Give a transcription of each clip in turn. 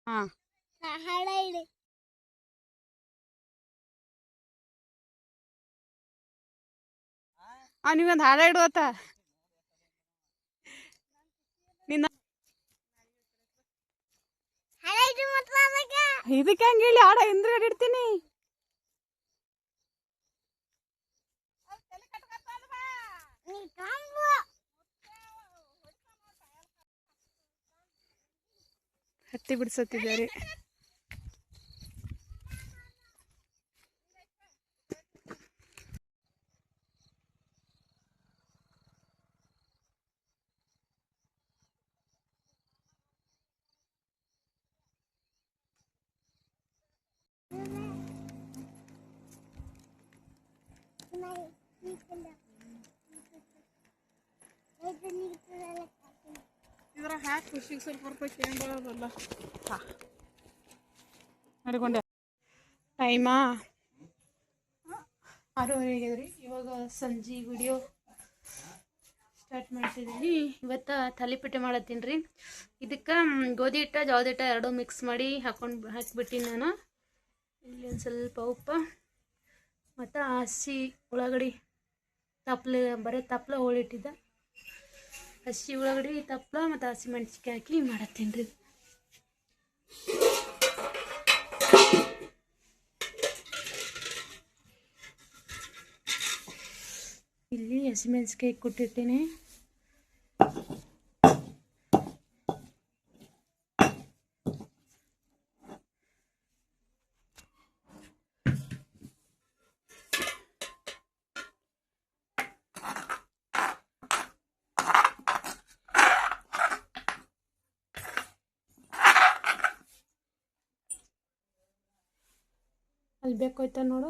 ಹಾಂ ನೀವೊಂದು ಹಾಡ ಇಡುವತ್ತ ನಿನ್ನ ಇದಕ್ಕೆ ಹಂಗೆ ಹೇಳಿ ಹಾಡ ಹಿಂದ್ಗಡೆ ಇಡ್ತೀನಿ. ಹತ್ತಿ ಬಿಡಿಸುತ್ತಿದ್ದಾರೆ. ಇದರ ಹಾಕಿ ಖುಷಿಗೆ ಸ್ವಲ್ಪ ರೂಪಾಯಿ ಕೇಳೋದಲ್ಲ ನಡ್ಕೊಂಡೆ. ಟೈಮಾ 6:30 ರೀ. ಇವಾಗ ಸಂಜೆ ವಿಡಿಯೋ ಸ್ಟಾರ್ಟ್ ಮಾಡ್ತಿದ್ದೀನಿ. ಇವತ್ತು ತಾಲಿಪೀಠ ಮಾಡತ್ತೀನಿ ರೀ. ಇದಕ್ಕೆ ಗೋಧಿ ಹಿಟ್ಟು ಜೋಳದ ಹಿಟ್ಟು ಎರಡೂ ಮಿಕ್ಸ್ ಮಾಡಿ ಹಾಕಿಬಿಟ್ಟಿನಿ ನಾನು. ಇಲ್ಲಿ ಒಂದು ಸ್ವಲ್ಪ ಉಪ್ಪು ಮತ್ತು ಹಸಿ ಉಳ್ಳಾಗಡ್ಡಿ ಬರೀ ತಪ್ಪಲ ಹೋಳಿಟ್ಟಿದ್ದ ಹಸಿ ಉಳ್ಳಾಗಡ್ಡಿ ತಪ್ಪಲ ಮತ್ತು ಹಸಿ ಮೆಣಸಿನ್ಕಾಯಿ ಹಾಕಿ ಮಾಡತ್ತೀನಿ ರೀ. ಇಲ್ಲಿ ಹಸಿ ಮೆಣಸಿನ್ಕಾಯಿ ಕೊಟ್ಟಿರ್ತೀನಿ. ಅಲ್ಲಿ ಬೇಕಾಯ್ತಾ ನೋಡು.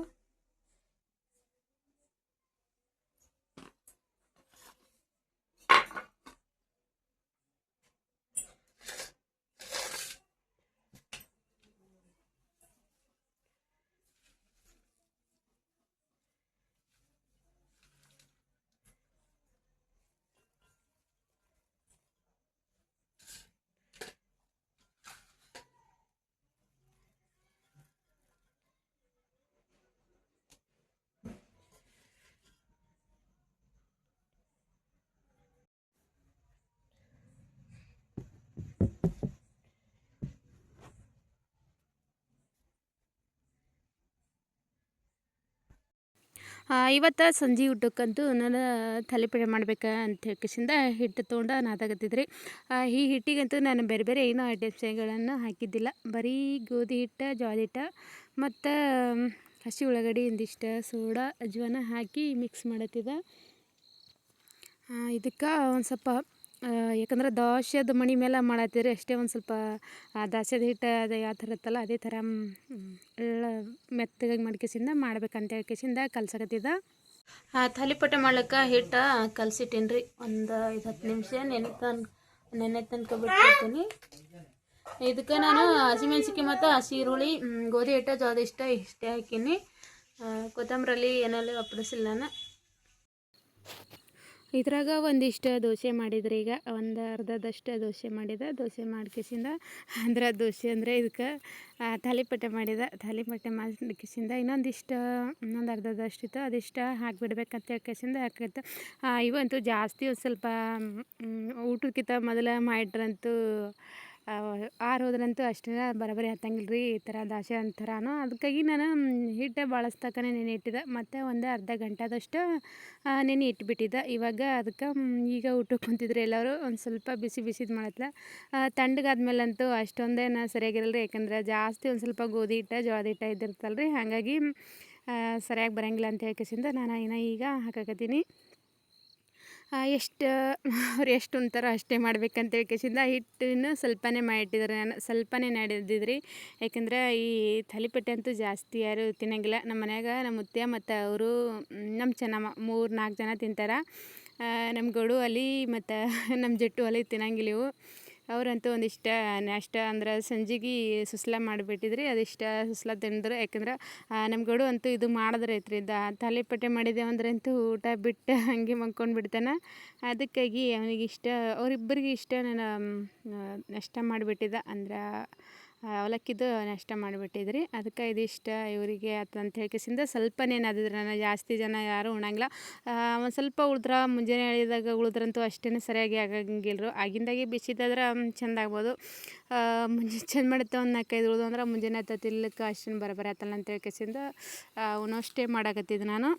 ಇವತ್ತು ಸಂಜೆ ಊಟಕ್ಕಂತೂ ನಾನು ತಾಲಿಪೀಠ ಮಾಡ್ಬೇಕಾ ಅಂತ ಹೇಳ್ಕಿಸಿಂದ ಹಿಟ್ಟು ತೊಗೊಂಡು ನಾದಾಕತ್ತಿದ್ರಿ. ಈ ಹಿಟ್ಟಿಗಂತೂ ನಾನು ಬೇರೆ ಬೇರೆ ಏನೋ ಐಟಮ್ಸ್ಗಳನ್ನು ಹಾಕಿದ್ದಿಲ್ಲ. ಬರೀ ಗೋಧಿ ಹಿಟ್ಟು ಜೋಳದ ಹಿಟ್ಟು ಮತ್ತು ಹಸಿ ಉಳ್ಳಾಗಡ್ಡಿ ಒಂದಿಷ್ಟು ಸೋಡಾ ಅಜ್ವಾನ ಹಾಕಿ ಮಿಕ್ಸ್ ಮಾಡತ್ತಿದ್ದೆ. ಇದಕ್ಕೆ ಒಂದು ಸ್ವಲ್ಪ ಯಾಕಂದ್ರೆ ದೋಸೆದು ಮಣಿ ಮೇಲೆ ಮಾಡತ್ತೀರಿ ಅಷ್ಟೇ. ಒಂದು ಸ್ವಲ್ಪ ದೋಸೆದ ಹಿಟ್ಟು ಅದು ಯಾವ ಥರ ಇರುತ್ತಲ್ಲ ಅದೇ ಥರ ಮೆತ್ತಗಾಗಿ ಮಾಡ್ಕೇಸಿಂದ ಮಾಡ್ಬೇಕಂತ ಹೇಳ್ಕೇಸಿಂದ ಕಲ್ಸಕತ್ತಿದ್ದ. ತಾಲಿಪೀಠ ಮಾಡ್ಲಿಕ್ಕೆ ಹಿಟ್ಟು ಕಲಸಿಟ್ಟೇನಿ ರೀ. ಒಂದು 5-10 ನಿಮಿಷ ನೆನೆ ತನಕ ಬಿಟ್ಬಿಡ್ತೀನಿ. ಇದಕ್ಕೆ ನಾನು ಹಸಿಮೆಣ್ಸಿನ್ಕಾಯಿ ಮತ್ತು ಹಸಿ ಈರುಳ್ಳಿ ಗೋಧಿ ಹಿಟ್ಟು ಜೋಳದ ಹಿಟ್ಟು ಇಷ್ಟೇ ಹಾಕೀನಿ. ಕೊತ್ತಂಬರಿ ಏನೆಲ್ಲ ಒಪ್ಪಡಿಸಿಲ್ಲ ನಾನು. ಇದ್ರಾಗ ಒಂದಿಷ್ಟು ದೋಸೆ ಮಾಡಿದ್ರಿ. ಈಗ ಒಂದು ಅರ್ಧದಷ್ಟು ದೋಸೆ ಮಾಡಿದೆ. ದೋಸೆ ಮಾಡ್ಕೇಸಿಂದ ದೋಸೆ ಅಂದರೆ ಇದಕ್ಕೆ ತಾಲಿಪೀಠ ತಾಲಿಪೀಠ ಮಾಡ್ಕೇಸಿಂದ ಇನ್ನೊಂದು ಅರ್ಧದಷ್ಟು ಇತ್ತು, ಅದಿಷ್ಟು ಹಾಕಿಬಿಡ್ಬೇಕಂತ ಹೇಳ್ಕೇಸಿಂದ ಹಾಕೈತೆ. ಇವಂತೂ ಜಾಸ್ತಿ ಒಂದು ಸ್ವಲ್ಪ ಊಟಕ್ಕಿಂತ ಮೊದಲು ಮಾಡಿಟ್ರಂತೂ ಹೋದ್ರಂತೂ ಅಷ್ಟೇ ಬರೋಬ್ಬರಿ ಹತ್ತಂಗಿಲ್ಲ ರೀ. ಈ ಥರ ದೋಸೆ ಅಂತಾರನೋ ಅದಕ್ಕಾಗಿ ನಾನು ಹಿಟ್ಟೆ ಬಳಸ್ತಕ್ಕನೇ ನೆನೆ ಇಟ್ಟಿದ್ದೆ. ಮತ್ತು ಒಂದು ಅರ್ಧ ಗಂಟೆದಷ್ಟು ನೆನೆ ಇಟ್ಬಿಟ್ಟಿದ್ದೆ. ಇವಾಗ ಅದಕ್ಕೆ ಈಗ ಊಟಕ್ಕೆ ಕುಂತಿದ್ರು ಎಲ್ಲರೂ. ಒಂದು ಸ್ವಲ್ಪ ಬಿಸಿದು ಮಾಡತ್ಲ. ತಣ್ಣಗಾದ್ಮೇಲಂತೂ ಅಷ್ಟೊಂದೇನು ಸರಿಯಾಗಿರಲ್ಲ ರೀ. ಯಾಕಂದ್ರೆ ಜಾಸ್ತಿ ಒಂದು ಸ್ವಲ್ಪ ಗೋಧಿ ಹಿಟ್ಟು ಜೋಳದ ಹಿಟ್ಟು ಇದ್ದಿರ್ತಲ್ಲ ರೀ. ಹಾಗಾಗಿ ಸರಿಯಾಗಿ ಬರೋಂಗಿಲ್ಲ ಅಂತ ಹೇಳ್ಕೇಸಿಂದ ನಾನು ಈಗ ಹಾಕಾಕತ್ತೀನಿ. ಅವ್ರು ಎಷ್ಟು ಉಣ್ತಾರೋ ಅಷ್ಟೇ ಮಾಡ್ಬೇಕಂತ ಹೇಳ್ಕೇಸಿಂದ ಹಿಟ್ಟನ್ನು ಸ್ವಲ್ಪನೇ ಮಾಡಿಟ್ಟಿದ್ದಾರೆ. ನಾನು ಸ್ವಲ್ಪನೇ ನಡೆದಿದ್ರಿ. ಯಾಕಂದ್ರೆ ಈ ತಾಲಿಪೀಠ ಅಂತೂ ಜಾಸ್ತಿ ಯಾರು ತಿನ್ನೋಂಗಿಲ್ಲ. ನಮ್ಮ ಮನ್ಯಾಗ ನಮ್ಮ ಮುತ್ಯ ಮತ್ತು ಅವರು ನಮ್ಮ ಚೆನ್ನಮ್ಮ 3-4 ಜನ ತಿಂತಾರೆ. ನಮ್ಮ ಗೌಡು ಅಲ್ಲಿ ಮತ್ತು ನಮ್ಮ ಜಟ್ಟು ಅಲ್ಲಿ ತಿನ್ನಂಗಿಲ್ಲ ಇವು. ಅವರಂತೂ ಒಂದಿಷ್ಟು ನಾಷ್ಟ ಅಂದ್ರೆ ಸಂಜೆಗೆ ಸುಸ್ಲಾ ಮಾಡಿಬಿಟ್ಟಿದ್ರಿ. ಅದಿಷ್ಟು ಸುಸ್ಲಾ ತಿಂದ್ರು. ಯಾಕಂದ್ರೆ ನಮ್ಮ ಗೌಡು ಅಂತೂ ಇದು ಮಾಡಿದ್ರೆ ಐತ್ರಿ ತಾಲಿಪೀಠ ಮಾಡಿದ್ದೇವೆ ಅಂದ್ರೆ ಅಂತೂ ಊಟ ಬಿಟ್ಟು ಹಂಗೆ ಮಲ್ಕೊಂಡು ಬಿಡ್ತಾನೆ. ಅದಕ್ಕಾಗಿ ಅವನಿಗೆ ಅವರಿಬ್ಬರಿಗೆ ನಾನು ನಾಷ್ಟ ಮಾಡಿಬಿಟ್ಟಿದ್ದೆ. ಅಂದ್ರೆ ಅವಲಕ್ಕಿದು ನಾಷ್ಟ ಮಾಡಿಬಿಟ್ಟಿದ್ರಿ. ಅದಕ್ಕೆ ಇದಿಷ್ಟ ಇವರಿಗೆ ಅಂತ ಹೇಳ್ಕೆಸಿಂದ ಸ್ವಲ್ಪನೇ ನಾದಿದ್ರೆ, ನಾನು ಜಾಸ್ತಿ ಜನ ಯಾರೂ ಉಣಂಗಿಲ್ಲ. ಒಂದು ಸ್ವಲ್ಪ ಉಳಿದ್ರೆ ಮುಂಜಾನೆ ಹೇಳಿದಾಗ ಉಳಿದ್ರಂತೂ ಅಷ್ಟೇ ಸರಿಯಾಗಿ ಆಗಂಗಿಲ್ಲ. ಆಗಿಂದಾಗೆ ಬಿಸಿದಾದ್ರೆ ಚೆಂದ ಆಗ್ಬೋದು. ಚಂದ ಮಾಡುತ್ತೆ ಒಂದು 4-5 ಉಳಿದು ಅಂದ್ರೆ ಮುಂಜಾನೆ ಹತ್ತು ತಿನ್ಲಿಕ್ಕೆ ಅಷ್ಟೇನು ಬರೋಬ್ಬರಿ ಆತಲ್ಲ ಅಂತ ಹೇಳ್ಕೆಸಿಂದ ಉಣೋಷ್ಟೇ ಮಾಡಾಕತ್ತಿದ್ದು ನಾನು.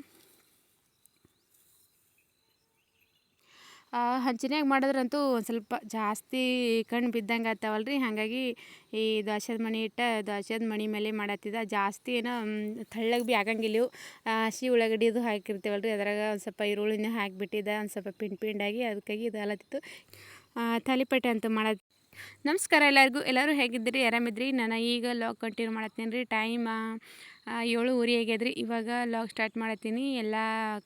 ಹಂಚಿನ್ಯಾಗ ಮಾಡಿದ್ರಂತೂ ಒಂದು ಸ್ವಲ್ಪ ಜಾಸ್ತಿ ಕಣ್ಣು ಬಿದ್ದಂಗೆ ಆಗ್ತಾವಲ್ಲ ರೀ. ಹಾಗಾಗಿ ಈ ದ್ವಾಸೆದ ಮಣಿ ದ್ವಾಸೆದ ಮಣಿ ಮೇಲೆ ಮಾಡತ್ತಿದ್ದ ಜಾಸ್ತಿ ಏನೋ ತೆಳ್ಳಗೆ ಭೀ ಆಗಂಗಿಲ್ಲ ಇವು. ಹಸಿ ಉಳ್ಳಾಗಡ್ಡಿದು ಹಾಕಿರ್ತೀವಲ್ಲ ರೀ, ಅದ್ರಾಗ ಒಂದು ಸ್ವಲ್ಪ ಈರುಳ್ಳಿನ ಹಾಕಿಬಿಟ್ಟಿದ್ದೆ, ಒಂದು ಸ್ವಲ್ಪ ಪಿಂಡಾಗಿ. ಅದಕ್ಕಾಗಿ ಇದು ಆಲತ್ತಿತ್ತು. ತಾಲಿಪಟ್ಟೆ ಅಂತೂ ಮಾಡೋದು. ನಮಸ್ಕಾರ ಎಲ್ಲರೂ ಹೇಗಿದ್ದೀರಿ? ಆರಾಮಿದ್ರಿ? ನಾನು ಈಗ ಲಾಗ್ ಕಂಟಿನ್ಯೂ ಮಾಡತ್ತೀನಿ ರೀ. ಟೈಮ್ 7:30 ಆಗ್ಯದ್ರಿ. ಇವಾಗ ಲಾಗ್ ಸ್ಟಾರ್ಟ್ ಮಾಡತ್ತೀನಿ. ಎಲ್ಲ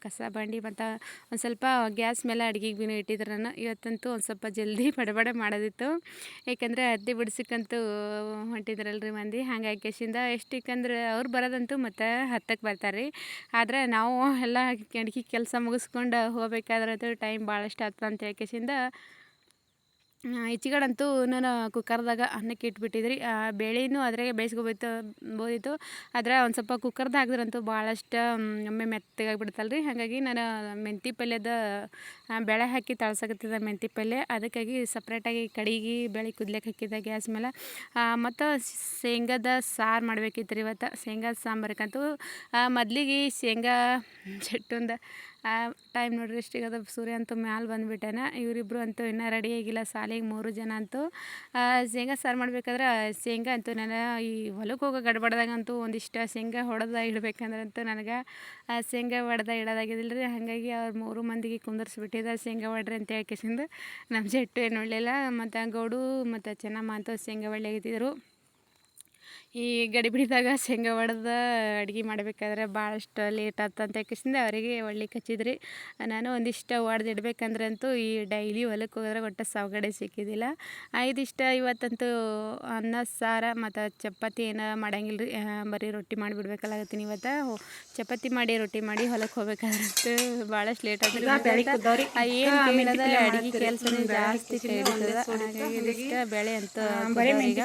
ಕಸ ಬಂಡಿ ಮತ್ತು ಒಂದು ಸ್ವಲ್ಪ ಗ್ಯಾಸ್ ಮೇಲೆ ಅಡುಗೆಗೆ ಭೀ ಇಟ್ಟಿದ್ರು ನಾನು. ಇವತ್ತಂತೂ ಒಂದು ಸ್ವಲ್ಪ ಜಲ್ದಿ ಬಡಬಡ ಮಾಡೋದಿತ್ತು. ಯಾಕಂದರೆ ಅದ್ದೆ ಬಿಡ್ಸಕ್ಕಂತೂ ಹೊಂಟಿದ್ರಲ್ರಿ ಮಂದಿ. ಹಾಗಾಗಿ ಕೆಸಿಂದ ಎಷ್ಟಕ್ಕಂದ್ರೆ ಅವ್ರು ಬರೋದಂತೂ ಮತ್ತು 10ಕ್ಕೆ ಬರ್ತಾರೆ ರೀ. ಆದರೆ ನಾವು ಎಲ್ಲ ಅಡುಗೆ ಕೆಲಸ ಮುಗಿಸ್ಕೊಂಡು ಹೋಗ್ಬೇಕಾದ್ರಂತೂ ಟೈಮ್ ಭಾಳಷ್ಟು ಆಗ್ತದೆ ಅಂತ ಹೇಳ್ಕೆಸಿಂದ ಈಚೆಗಡಂತೂ ನಾನು ಕುಕ್ಕರ್ದಾಗ ಅನ್ನಕ್ಕೆ ಇಟ್ಬಿಟ್ಟಿದ್ರಿ. ಬೇಳೆನೂ ಅದ್ರಾಗೆ ಬೋದಿತ್ತು. ಆದರೆ ಒಂದು ಸ್ವಲ್ಪ ಕುಕ್ಕರ್ದಾಗ ಹಾಕಿದ್ರಂತೂ ಭಾಳಷ್ಟು ಒಮ್ಮೆ ಮೆತ್ತಗಾಗಿಬಿಡ್ತಲ್ಲ ರೀ. ಹಾಗಾಗಿ ನಾನು ಮೆಂತಿ ಪಲ್ಯದ ಬೇಳೆ ಹಾಕಿ ತಳ್ಸಕತ್ತಿದ್ದೆ ಮೆಂತಿ ಪಲ್ಯ. ಅದಕ್ಕಾಗಿ ಸಪ್ರೇಟಾಗಿ ಕಡಿಗೆ ಬೇಳೆ ಕುದ್ಲಿಕ್ಕೆ ಹಾಕಿದ್ದೆ ಗ್ಯಾಸ್ ಮೇಲೆ. ಮತ್ತು ಶೇಂಗಾದ ಸಾರು ಮಾಡ್ಬೇಕಿತ್ತು ರೀ ಇವತ್ತು. ಶೇಂಗಾದ ಸಾಂಬಾರಕ್ಕಂತೂ ಮೊದಲಿಗೆ ಶೇಂಗಾ ಜಟ್ಟುಂದ ಟೈಮ್ ನೋಡ್ರಿ ಎಷ್ಟಿಗದ. ಸೂರ್ಯ ಅಂತೂ ಮ್ಯಾಲೆ ಬಂದುಬಿಟ್ಟಾನ. ಇವರಿಬ್ಬರು ಅಂತೂ ಇನ್ನೂ ರೆಡಿ ಆಗಿಲ್ಲ ಸಾಲಿಗೆ. 3 ಜನ ಅಂತೂ ಶೇಂಗಾ ಸಾರು ಮಾಡ್ಬೇಕಾದ್ರೆ ಶೇಂಗಾ ಅಂತೂ ನಾನು ಈ ಹೊಲಕ್ಕೆ ಹೋಗೋ ಗಡ್ಬಡ್ದಾಗಂತೂ ಒಂದಿಷ್ಟು ಶೇಂಗಾ ಹೊಡೆದ ಇಡ್ಬೇಕಂದ್ರಂತೂ ನನಗೆ ಶೇಂಗಾ ಇಡೋದಾಗಿದ್ದಿಲ್ಲ ರೀ. ಹಾಗಾಗಿ ಅವ್ರು 3 ಮಂದಿಗೆ ಕುಂದರ್ಸ್ಬಿಟ್ಟಿದ್ದೆ ಶೇಂಗಾ ಹೊಡ್ರಿ ಅಂತ ಹೇಳ್ಕೆಸಿಂದ. ನಮ್ಮ ಜಟ್ಟು ಏನು ಒಳ್ಳೆಯಲ್ಲ. ಮತ್ತು ಗೌಡು ಮತ್ತು ಚೆನ್ನಮ್ಮ ಅಂತೂ ಶೇಂಗಾ ಒಳ್ಳೆಗಿದ್ದರು. ಈ ಗಡಿಬಿಡಿದಾಗ ಶೇಂಗಾ ಹೊಡೆದು ಅಡುಗೆ ಮಾಡಬೇಕಾದ್ರೆ ಭಾಳಷ್ಟು ಲೇಟ್ ಆಯ್ತು ಅಂತ ಹೇಳ್ಕೆಸಿಂದ ಅವರಿಗೆ ಒಳ್ಳಿಕ್ಕೆ ಹಚ್ಚಿದ್ರಿ. ನಾನು ಒಂದಿಷ್ಟು ಹೊಡೆದಿಡ್ಬೇಕಂದ್ರಂತೂ ಈ ಡೈಲಿ ಹೊಲಕ್ಕೆ ಹೋದ್ರೆ ಒಟ್ಟು ಸಾವುಗಡೆ ಸಿಕ್ಕಿದ್ದಿಲ್ಲ. ಇದಿಷ್ಟು ಇವತ್ತಂತೂ ಅನ್ನ ಸಾರು ಮತ್ತು ಚಪಾತಿ ಏನೋ ಮಾಡಂಗಿಲ್ಲ ರೀ. ಬರೀ ರೊಟ್ಟಿ ಮಾಡಿಬಿಡ್ಬೇಕಲ್ಲಾಗತ್ತೀನಿ ಇವತ್ತು. ಚಪಾತಿ ಮಾಡಿ ರೊಟ್ಟಿ ಮಾಡಿ ಹೊಲಕ್ಕೆ ಹೋಗ್ಬೇಕಾದ್ರಂತೂ ಭಾಳಷ್ಟು ಲೇಟ್ ಆದ್ರಿ. ಏನು ಕೇಳೋದ ಅಡುಗೆ ಕೆಲಸನೇ ಜಾಸ್ತಿ ಕೇಳಿರ್ತದೆ. ಹಾಗಾಗಿ ಇದಿಷ್ಟು ಬೇಳೆ ಅಂತೂ ಈಗ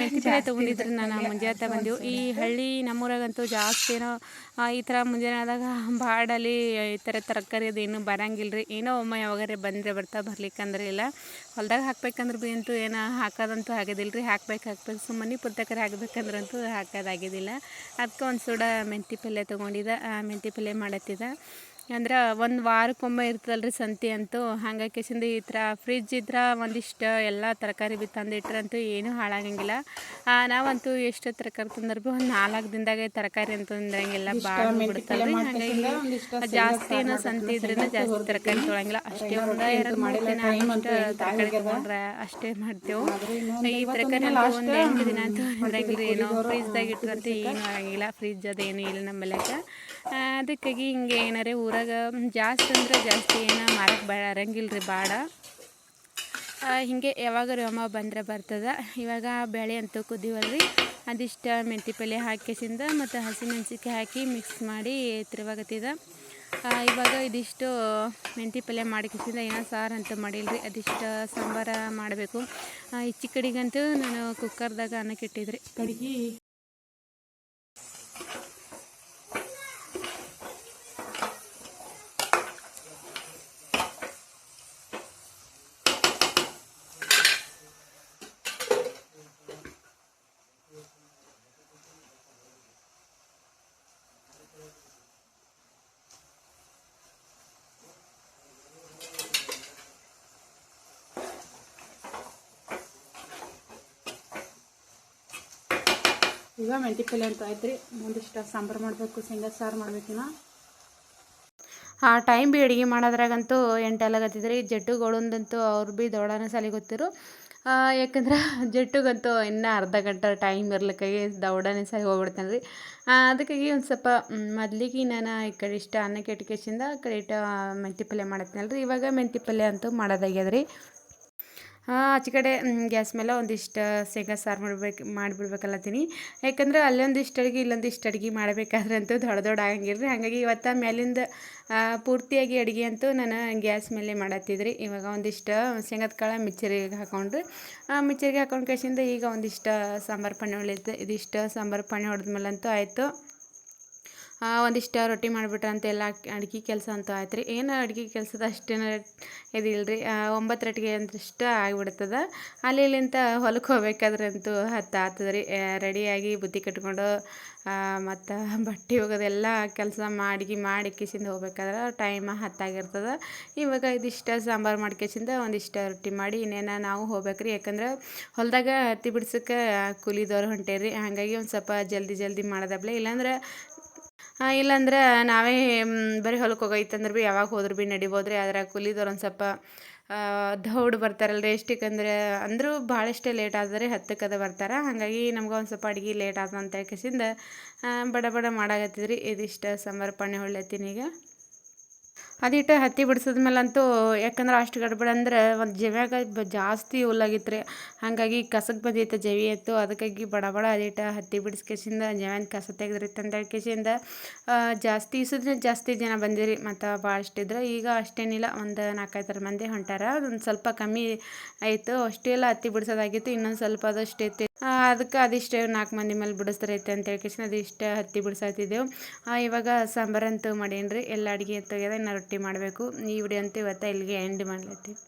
ಮೆಂತಿ ಪಲ್ಯ ತೊಗೊಂಡಿದ್ರಿ. ನಾನು ಮುಂಜಾನೆ ಬಂದೆವು. ಈ ಹಳ್ಳಿ ನಮ್ಮೂರಾಗಂತೂ ಜಾಸ್ತಿ ಏನೋ ಈ ಥರ ಮುಂಜಾನೆ ಆದಾಗ ಬಾಡಲ್ಲಿ ಈ ಥರ ತರಕಾರಿ ಅದು ಏನೂ ಬರಂಗಿಲ್ಲ ರೀ. ಏನೋ ಒಮ್ಮೆ ಯಾವಾಗಾರೆ ಬಂದರೆ ಬರ್ಲಿಕ್ಕಂದ್ರೆ ಇಲ್ಲ. ಹೊಲ್ದಾಗ ಹಾಕ್ಬೇಕಂದ್ರೆ ಭೀ ಅಂತೂ ಏನೋ ಹಾಕೋದಂತೂ ಆಗೋದಿಲ್ಲ ರೀ. ಹಾಕ್ಬೇಕು ಸುಮ್ಮನೆ ಪುಸ್ತಕರೆ ಹಾಕ್ಬೇಕಂದ್ರಂತೂ ಹಾಕೋದಾಗಿದ್ದಿಲ್ಲ. ಅದಕ್ಕೆ ಒಂದು ಸೂಡ ಮೆಂತಿ ಪಲ್ಯ ತೊಗೊಂಡಿದ್ದೆ. ಮೆಂತಿ ಪಲ್ಯ ಮಾಡತ್ತಿದ್ದೆ. ಅಂದ್ರೆ ಒಂದು ವಾರಕ್ಕೊಮ್ಮೆ ಇರ್ತದಲ್ಲ ರೀ ಸಂತೆ ಅಂತೂ. ಹಾಗಾಗಿ ಕೆಸಿಂದ ಈ ಥರ ಫ್ರಿಜ್ ಇದ್ರೆ ಒಂದಿಷ್ಟು ಎಲ್ಲ ತರಕಾರಿ ಭೀ ತಂದಿಟ್ರಂತೂ ಏನೂ ಹಾಳಾಗಂಗಿಲ್ಲ. ನಾವಂತೂ ಎಷ್ಟು ತರಕಾರಿ ತಂದ್ರೆ ಭೀ ಒಂದು 4 ದಿನದಾಗೆ ತರಕಾರಿ ಅಂತೂ ತಂದಂಗಿಲ್ಲ, ಭಾಳ ಬಿಡ್ತಲ್ಲ ರೀ. ಹಾಗಾಗಿ ಜಾಸ್ತಿ ಏನೋ ಸಂತೆ ಇದ್ರೂ ಜಾಸ್ತಿ ತರಕಾರಿ ತೊಗೊಳಂಗಿಲ್ಲ. ಅಷ್ಟೇ ಒಂದು 2-3 ದಿನ ಅಷ್ಟು ತರಕಾರಿ ತೊಗೊಂಡ್ರೆ ಅಷ್ಟೇ ಮಾಡ್ತೇವೆ. ಈ ತರಕಾರಿ ಅಂತೂ ಒಂದು 8 ದಿನ ಅಂತೂ ಇರಂಗಿಲ್ಲ. ಏನೋ ಫ್ರಿಜ್ದಾಗ ಇಟ್ರಂತೂ ಏನೂ ಆಗಂಗಿಲ್ಲ. ಫ್ರಿಜ್ ಅದೇನೂ ಇಲ್ಲ ನಮ್ಮಲ್ಯಾಕ. ಅದಕ್ಕಾಗಿ ಹಿಂಗೆ ಏನಾರೇ ಊರಾಗ ಜಾಸ್ತಿ ಅಂದ್ರೆ ಜಾಸ್ತಿ ಏನೋ ಮಾರಕ್ಕೆ ಬರಂಗಿಲ್ಲ ರೀ ಭಾಳ. ಹೀಗೆ ಯಾವಾಗಾರು ಅಮ್ಮ ಬಂದರೆ ಬರ್ತದೆ. ಇವಾಗ ಬೇಳೆ ಅಂತೂ ಕುದಿವಲ್ರಿ. ಅದಿಷ್ಟು ಮೆಂತಿ ಪಲ್ಯ ಹಾಕಿಸಿಂದ ಮತ್ತು ಹಸಿಮೆಣ್ಸಿಕಾಯಿ ಹಾಕಿ ಮಿಕ್ಸ್ ಮಾಡಿ ತಿರುವಾಗತ್ತಿದೆ. ಇವಾಗ ಇದಿಷ್ಟು ಮೆಂತಿ ಪಲ್ಯ ಮಾಡಿಕಿಸಿಂದ ಏನೋ ಸಾರು ಅಂತೂ ಮಾಡಿಲ್ಲ ರೀ. ಅದಿಷ್ಟು ಸಾಂಬಾರು ಮಾಡಬೇಕು. ಈಚೆ ಕಡೆಗಂತೂ ನಾನು ಕುಕ್ಕರ್ದಾಗ ಅನ್ನಕ್ಕೆ ಇಟ್ಟಿದ್ರಿ. ಕಡೆಗೆ ಈಗ ಮೆಂತಿ ಪಲ್ಯ ಅಂತ ಆಯ್ತು ರೀ. ಒಂದಿಷ್ಟು ಸಾಂಬಾರು ಮಾಡಬೇಕು, ಶೇಂಗಾ ಸಾರು ಮಾಡ್ಬೇಕಿನ. ಟೈಮ್ ಭೀ ಅಡುಗೆ ಮಾಡೋದ್ರಾಗಂತೂ 8 ಆಗತ್ತಿದ್ರಿ. ಜಟ್ಟುಗಳಂದಂತೂ ಅವ್ರು ಭೀ ದೊಡ್ಡನ ಸಾಲಿಗೆ ಗೊತ್ತಿರು. ಯಾಕಂದ್ರೆ ಜಟ್ಟುಗಂತೂ ಇನ್ನೂ ಅರ್ಧ ಗಂಟೆ ಟೈಮ್ ಇರ್ಲಿಕ್ಕಾಗಿ ದೌಡನೇ ಸಾಲಿಗೆ ಹೋಗ್ಬಿಡ್ತಾನೆ ರೀ. ಅದಕ್ಕಾಗಿ ಒಂದು ಸ್ವಲ್ಪ ಮೊದಲಿಗೆ ನಾನು ಈ ಕಡೆ ಇಷ್ಟ ಅನ್ನಕ್ಕೆ ಇಟ್ಕೇಸಿಂದ ಕಡೆ ಮೆಂತಿ ಪಲ್ಯ ಮಾಡತ್ನಲ್ಲ ರೀ. ಇವಾಗ ಮೆಂತಿ ಪಲ್ಯ ಅಂತೂ ಮಾಡೋದಾಗ್ಯದ ರೀ. ಆಚೆ ಕಡೆ ಗ್ಯಾಸ್ ಮೇಲೆ ಒಂದಿಷ್ಟು ಶೇಂಗಾ ಸಾರು ಮಾಡಿಬಿಡ್ಬೇಕಲ್ಲತ್ತೀನಿ. ಯಾಕಂದ್ರೆ ಅಲ್ಲೊಂದಿಷ್ಟು ಅಡುಗೆ ಇಲ್ಲೊಂದಿಷ್ಟು ಅಡುಗೆ ಮಾಡಬೇಕಾದ್ರೆ ಅಂತೂ ದೊಡ್ಡ ಆಗಂಗಿಲ್ಲ ರೀ. ಹಾಗಾಗಿ ಇವತ್ತು ಮೇಲಿಂದ ಪೂರ್ತಿಯಾಗಿ ಅಡುಗೆ ಅಂತೂ ನಾನು ಗ್ಯಾಸ್ ಮೇಲೆ ಮಾಡತ್ತಿದ್ರಿ. ಇವಾಗ ಒಂದಿಷ್ಟು ಶೇಂಗದ ಕಾಳು ಮಿಕ್ಚರಿಗೆ ಹಾಕ್ಕೊಂಡ್ರಿ. ಮಿಕ್ಚರಿಗೆ ಹಾಕೊಂಡು ಕೇಸಿಂದ ಈಗ ಒಂದಿಷ್ಟು ಸಾಂಬಾರು ಪಣ್ಣೆ ಉಳಿಯುತ್ತೆ. ಇದಿಷ್ಟು ಸಾಂಬಾರು ಪಣ್ಣೆ ಹೊಡೆದ್ಮೇಲಂತೂ ಆಯಿತು. ಒಂದಿಷ್ಟು ರೊಟ್ಟಿ ಮಾಡಿಬಿಟ್ರೆ ಅಂತ ಎಲ್ಲ ಅಡುಗೆ ಕೆಲಸ ಅಂತೂ ಆಯ್ತು ರೀ. ಏನು ಅಡುಗೆ ಕೆಲಸದ ಅಷ್ಟೇನು ಇದಿಲ್ಲ ರೀ. 9 ಗಂಟೆಗೆ ಅಂತಷ್ಟು ಆಗಿಬಿಡ್ತದೆ. ಇಲ್ಲಿಂತ ಹೊಲಕ್ಕೆ ಹೋಗ್ಬೇಕಾದ್ರೆ ಅಂತೂ ಆಗ್ತದೆ ರೀ. ರೆಡಿಯಾಗಿ ಬುತ್ತಿ ಕಟ್ಕೊಂಡು ಮತ್ತು ಬಟ್ಟೆ ಒಗೆದೆಲ್ಲ ಕೆಲಸ ಮಾಡಿ ಕಿಸಿಂದ ಹೋಗ್ಬೇಕಾದ್ರೆ ಟೈಮ್ ಹತ್ತಾಗಿರ್ತದೆ. ಇವಾಗ ಇದಿಷ್ಟು ಸಾಂಬಾರು ಮಾಡ್ಕೇಸಿಂದ ಒಂದಿಷ್ಟು ರೊಟ್ಟಿ ಮಾಡಿ ಇನ್ನೇನು ನಾವು ಹೋಗ್ಬೇಕು ರೀ. ಯಾಕಂದ್ರೆ ಹೊಲದಾಗ ಹತ್ತಿ ಬಿಡ್ಸೋಕ್ಕೆ ಕೂಲಿದವ್ರು ಹೊಂಟೇರಿ. ಹಾಗಾಗಿ ಒಂದು ಸ್ವಲ್ಪ ಜಲ್ದಿ ಮಾಡೋದಬ್ಲೆ. ಇಲ್ಲಾಂದ್ರೆ ನಾವೇ ಬರೀ ಹೊಲಕ್ಕೆ ಹೋಗೈತಂದ್ರೆ ಭೀ ಯಾವಾಗ ಹೋದ್ರೆ ಭೀ ನಡಿಬೋದು ರೀ. ಆದ್ರೆ ಕೂಲಿದವ್ರು ಒಂದು ಸ್ವಲ್ಪ ದೌಡ್ ಬರ್ತಾರಲ್ಲ ರೀ. ಎಷ್ಟಕ್ಕಂದ್ರೆ ಅಂದರೂ ಭಾಳಷ್ಟೇ ಲೇಟ್ ಆದರೆ 10ಕ್ಕೆ ಬರ್ತಾರೆ. ಹಾಗಾಗಿ ನಮ್ಗೆ ಒಂದು ಸ್ವಲ್ಪ ಅಡುಗೆ ಲೇಟ್ ಆದ ಅಂತ ಕೇಸಿಂದ ಬಡ ಮಾಡಾಕತ್ತಿದ್ರಿ. ಇದಿಷ್ಟು ಸಾಂಬಾರು ಪಣ್ಣೆ ಹೊಳ್ಯತ್ತೀನಿ ಈಗ. ಅದಿಟ್ಟು ಹತ್ತಿ ಬಿಡಿಸಿದ್ಮೇಲಂತೂ ಯಾಕಂದ್ರೆ ಅಷ್ಟು ಗಡ್ಬಡ ಅಂದ್ರೆ ಒಂದು ಜವ್ಯಾಗ ಜಾಸ್ತಿ ಹುಲ್ಲಾಗಿತ್ತು ರೀ. ಹಾಗಾಗಿ ಕಸಕ್ಕೆ ಬಂದಿತ್ತು ಜವಿ ಎತ್ತು. ಅದಕ್ಕಾಗಿ ಬಡ ಅದಿಟ್ಟು ಹತ್ತಿ ಬಿಡಿಸ್ಕೇಸಿಂದ ಜವ್ಯಾನ ಕಸ ತೆಗೆದ್ರಿತ್ತು ಅಂತ ಹೇಳ್ಕೇಸಿಂದ ಜಾಸ್ತಿ ಜನ ಬಂದಿರಿ. ಮತ್ತು ಭಾಳಷ್ಟಿದ್ರೆ ಈಗ ಅಷ್ಟೇನಿಲ್ಲ, ಒಂದು 4-5 ಮಂದಿ ಹೊಂಟಾರ. ಒಂದು ಸ್ವಲ್ಪ ಕಮ್ಮಿ ಆಯಿತು. ಅಷ್ಟೆಲ್ಲ ಹತ್ತಿ ಬಿಡಿಸೋದಾಗಿತ್ತು. ಇನ್ನೊಂದು ಸ್ವಲ್ಪ ಅದಷ್ಟು ಇತ್ತು. ಅದಕ್ಕೆ ಅದಿಷ್ಟು 4 ಮಂದಿ ಮೇಲೆ ಬಿಡಿಸ್ತಾರೈತೆ ಅಂತ ಹೇಳ್ಕೇಸಿಂದ ಅದಿಷ್ಟು ಹತ್ತಿ ಬಿಡಿಸಾತಿದ್ದೆವು. ಇವಾಗ ಸಾಂಬಾರಂತೂ ಮಾಡೀನಿ ರೀ. ಎಲ್ಲ ಅಡುಗೆ ಅಂತೂ ಇನ್ನು ರೊಟ್ಟಿ ಮಾಡಬೇಕು. ಈ ವಿಡಿಯೋ ಅಂತೂ ಇವತ್ತು ಇಲ್ಲಿಗೆ ಎಂಡ್ ಮಾಡ್ಲತ್ತೀನಿ.